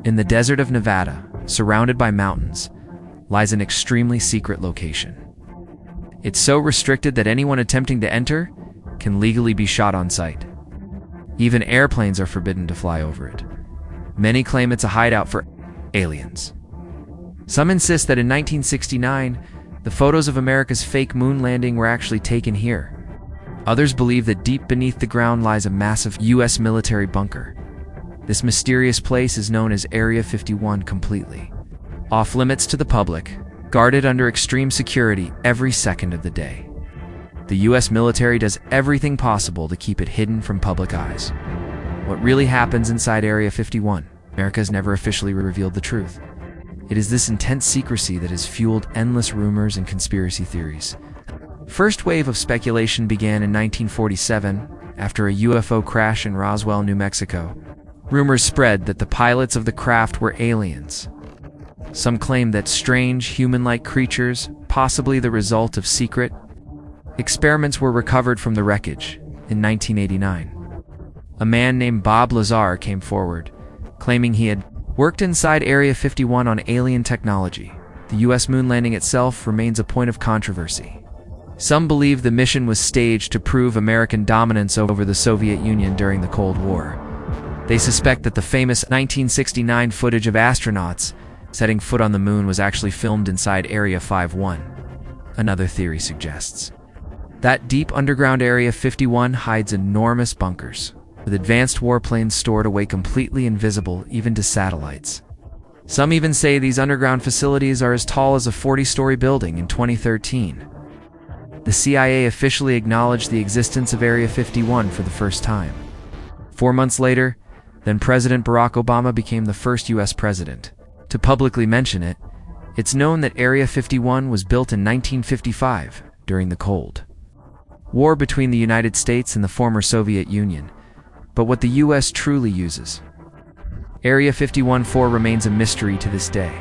In the desert of Nevada, surrounded by mountains, lies an extremely secret location. It's so restricted that anyone attempting to enter can legally be shot on sight. Even airplanes are forbidden to fly over it. Many claim it's a hideout for aliens. Some insist that in 1969, the photos of America's fake moon landing were actually taken here. Others believe that deep beneath the ground lies a massive U.S. military bunker. This mysterious place is known as Area 51 completely. Off limits to the public, guarded under extreme security every second of the day. The U.S. military does everything possible to keep it hidden from public eyes. What really happens inside Area 51? America has never officially revealed the truth. It is this intense secrecy that has fueled endless rumors and conspiracy theories. First wave of speculation began in 1947 after a UFO crash in Roswell, New Mexico. Rumors spread that the pilots of the craft were aliens. Some claimed that strange, human-like creatures, possibly the result of secret experiments, were recovered from the wreckage in 1989. A man named Bob Lazar came forward, claiming he had worked inside Area 51 on alien technology. The U.S. moon landing itself remains a point of controversy. Some believe the mission was staged to prove American dominance over the Soviet Union during the Cold War. They suspect that the famous 1969 footage of astronauts setting foot on the moon was actually filmed inside Area 51. Another theory suggests that deep underground Area 51 hides enormous bunkers, with advanced warplanes stored away completely invisible even to satellites. Some even say these underground facilities are as tall as a 40-story building. In 2013, the CIA officially acknowledged the existence of Area 51 for the first time. 4 months later, then President Barack Obama became the first U.S. president to publicly mention it. It's known that Area 51 was built in 1955 during the Cold War between the United States and the former Soviet Union. But what the U.S. truly uses Area 51 for remains a mystery to this day.